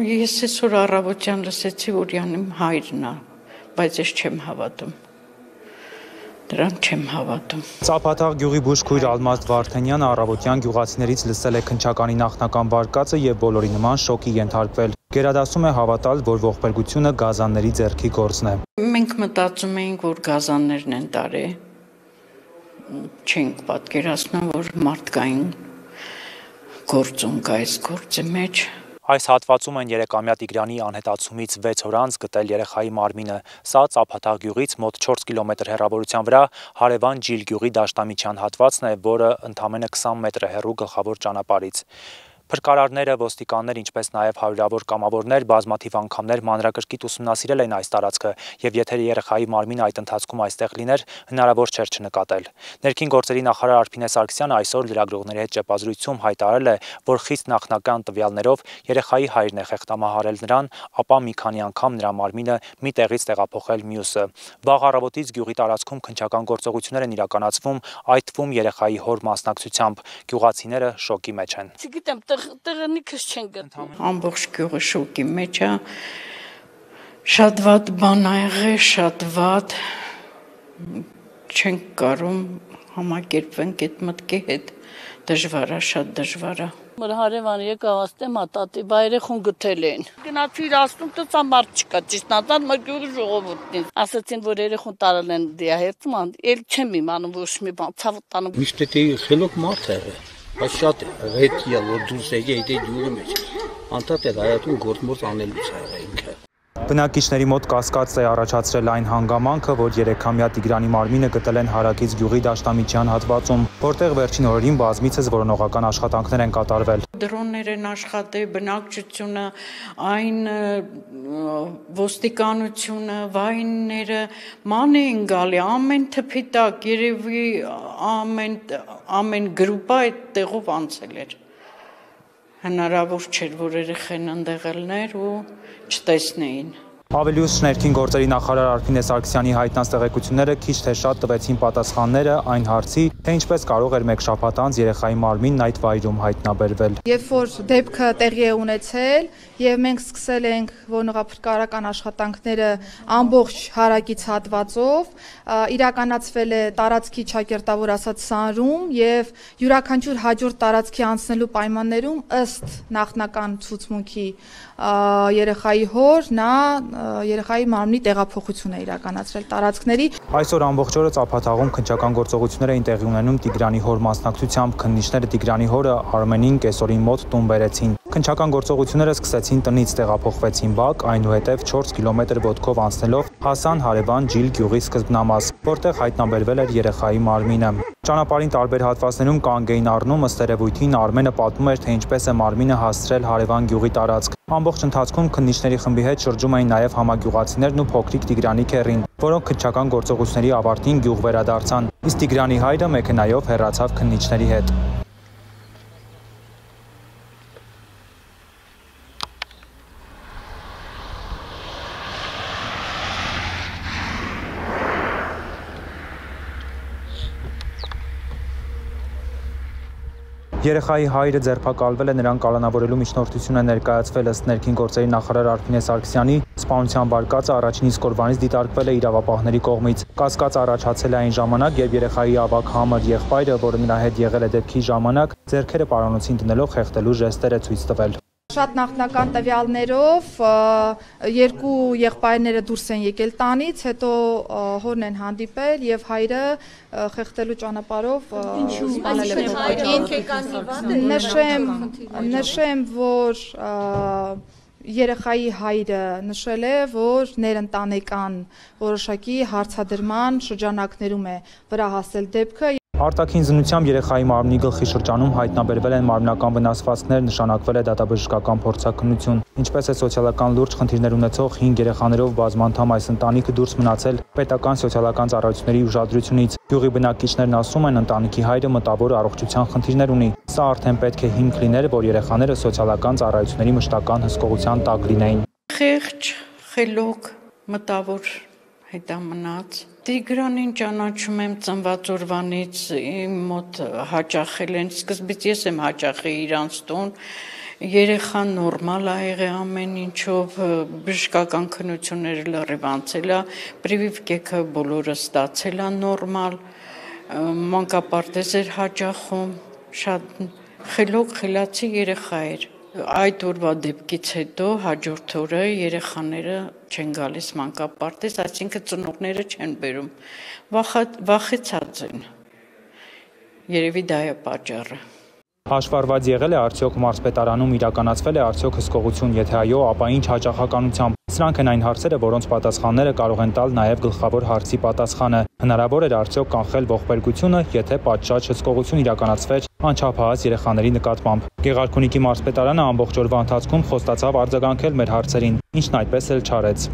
Ես այսօր առավոտյան լսեցի, որ իմ հայրն է, բայց ես չեմ հավատում։ Դրան չեմ հավատում։ Ծափաթաղ գյուղի բուժքույր Ալմազդ Վարդենյանը առավոտյան գյուղացիներից լսել է քննչականի նախնական վարկածը եւ բոլորի նման շոկի ենթարկվել։ Գերադասում է հավատալ, որ ողբերգությունը գազանների ձեռքի գործն է։ Մենք մտածում էինք, որ գազաններն են տարել։ Չենք պատկերացնում, որ մարդկային գործում կա այս գործի մեջ։ Այս հատվածում են 3-ամյա Տիգրանի անհետացումից 6 օր անց գտել երեխայի մարմինը։ Սա Ծափաթաղ գյուղից մոտ 4 կիլոմետր հեռավորության վրա Հարևան Ջիլ գյուղի դաշտամիջյան հատվածն է, որը ընդամենը 20 մետր է հեռու գլխավոր ճանապարհից։ Փրկարարները, ոստիկաններ, ինչպես նաև հարյուրավոր կամավորներ բազմաթիվ անգամներ մանրակրկիտ ուսումնասիրել են այս տարածքը, եւ եթե երեխայի մարմինը այդ ընթացքում այստեղ լիներ, հնարավոր չէր չնկատել։ Ներքին գործերի նախարար Արփինե Սարգսյանը այսօր լրագրողների հետ ճեպազրույցում հայտարարել է, որ խիստ նախնական տվյալներով երեխայի հայրն է խեղդամահարել նրան, ապա մի քանի անգամ նրա մարմինը մի տեղից տեղափոխել մյուսը։ Վաղ առավոտից գյուղի տարածքում քննչական գործողություններ են իրականացվում, այդ թվում երեխայի հոր մասնակցությամբ։ Գյուղացիները շոկի մեջ են։ Չգիտեմ, տեղանիքս չեն գտնում։ Ամբողջ գյուղը շոկի մեջ է։ Շատ վատ բան ա եղել, շատ վատ։ Չենք կարող համակերպվենք այդ մտքի հետ։ Դժվար է, շատ դժվար է։ Մեր հարևան եկավ ասեմ, տատի բայրեխուն գտել են։ Գնացի իր ասում, տա մարդ չկա, ճիշտ ասած, մեր գյուղի ժողովուրդն է։ Ասացին, որ երեխուն տարել են դիահերձում, էլ չեմ իմանում ոչ մի բան, ցավը տանում։ Միշտ է խելոք մարդ է եղել։ Բայց շատ ռետի է, որ դուրս եկե գյուղի մեջ։ Անդադ է հայատուն գործ անելուց է եղել ինքը։ Բնակիչների մոտ կասկած է առաջացրել այն հանգամանքը, որ 3-ամյա Տիգրանի մարմինը գտել են Հարակից գյուղի դաշտամիջյան հատվածում, որտեղ վերջին օրերին բազմիցս որոնողական աշխատանքներ են կատարվել։ Դրոններ են աշխատել, բնակչությունը, այն ոստիկանությունը, վայինները ման էին գալի, ամեն թփի տակ, երևի ամեն գրուպա այդ տեղով անցել էր։ Հնարավոր չէր, որ երեխեն ընդեղելներ ու չտեսնեին։ Ավելի ուշ ներքին գործերի նախարար Արփինե Սարգսյանի հայտնած տեղեկությունները քիչ թե շատ տվեցին պատասխանները այն հարցի, թե ինչպես կարող էր մեկ շաբաթ անց երեխայի մարմինն այդ վայրում հայտնաբերվել։ Երբ որ դեպքը տեղի է ունեցել եւ մենք սկսել ենք որոնողափրկարարական աշխատանքները ամբողջ Հարակից հատվածով, իրականացվել է տարածքի ճակերտավոր ասած սանրում եւ յուրաքանչյուր հաջորդ տարածքի անցնելու պայմաններում ըստ նախնական ցուցմունքի երեխայի հոր նա երեխայի մարմնի տեղափոխություն է իրականացրել տարածքների։ Այսօր ամբողջ օրը Ծափաթաղում քննչական գործողություններ էին տեղի ունենում Տիգրանի հոր մասնակցությամբ։ Քննիչները Տիգրանի հորը Արմենին կեսօրին մոտ տուն բերեցին։ Քննչական գործողությունները սկսեցին տնից տեղափոխվեցին Բաք, այնուհետև 4 կիլոմետր ոտքով անցնելով հասան Հարևան Ջիլ գյուղի սկզբնամաս, որտեղ հայտնաբերվել էր երեխայի մարմինը։ Ճանապարհին տարբեր հատվածներում կանգ էին առնում ըստ երևույթին Արմենը պատմում էր, թե ինչպես է մարմինը հասցրել Հարևան գյուղի տարածք։ Ամբողջ ընթացքում քննիչների խմբի հետ շրջում էին նաև համագյուղացիներն ու փոքրիկ Տիգրանի քեռին, որոնք քննչական գործողությունների ավարտին գյուղ վերադարձան, իսկ Տիգրանի հայրը մեքենայով հեռացավ քննիչների հետ։ Երեխայի հայրը ձերբակալվել է, նրան կալանավորելու միջնորդություն է ներկայացվել ըստ ներքին գործերի նախարար Արփինե Սարգսյանի, սպանության վարկածը առաջին իսկ օրվանից դիտարկվել է իրավապահների կողմից։ Կասկած առաջացել է այն ժամանակ, երբ երեխայի ավագ համր եղբայրը, որը նրա հետ եղել է դեպքի ժամանակ, ձեռքերը պարանոցին դնելով խեղդելու ժեստեր է ցույց տվել։ Շատ նախնական տվյալներով երկու եղբայրները դուրս են եկել տանից, հետո հորն են հանդիպել եւ հայրը խեղդելու ճանապարհով սպանել է։ Նշեմ, որ երեխայի հայրը նշել է, որ ներընտանեկան որոշակի հարցադրման շրջանակներում է վրա հասել դեպքը։ Արտաքին զննությամբ երեխայի մարմնի գլխի շրջանում հայտնաբերվել են մարմնական վնասվածքներ, նշանակվել է դատաբժշկական փորձաքննություն։ Ինչպես է սոցիալական լուրջ խնդիրներ ունեցող 5 երեխաներով բազմանդամ այս ընտանիքը դուրս մնացել պետական սոցիալական ծառայությունների ուժադրությունից։ Գյուղի բնակիչներն ասում են, ընտանիքի հայրը մտավոր առողջության խնդիրներ ունի։ Սա արդեն պետք է հիմք լիներ, որ երեխաները սոցիալական ծառայությունների մշտական հսկողության տակ լինեին։ Խեղճ, խելոք, մտավոր հետամնաց։ Տիգրանին ճանաչում եմ ծնված օրվանից, իմ մոտ հաճախել են, սկզբից ես եմ հաճախել իրանց տուն, Երեխան նորմալ ա եղել ամեն ինչով, բժշկական քննությունները լրիվ անցել ա, պրիվիվկեքը բոլորը ստացել ա նորմալ, մանկապարտեզ էր հաճախում, շատ խելոք խելացի երեխա էր։ Այդ օրվա դեպքից հետո հաջորդ օրը երեխաները չեն գալիս մանկապարտեզ, այսինքն ծնողները չեն բերում, վախեցած են, երևի դա է պատճառը։ Հաշվառված եղել է արդյոք մարզպետարանում իրականացվել է արդյոք հսկողություն, եթե այո, ապա ինչ հաճախականությամբ։ Սրանք են այն հարցերը, որոնց պատասխանները կարող են տալ նաև գլխավոր հարցի պատասխանը։ Հնարավոր էր արդյոք կանխել ողբերգությունը, եթե պատշաճ հսկողություն իրականացվեր անչափահաս երեխաների նկատմամբ։ Գեղարքունիքի մարզպետարանը ամբողջ օրվա ընթացքում խոստացավ արձագանքել մեր հարցերին, ինչն այդպես էլ չարեց։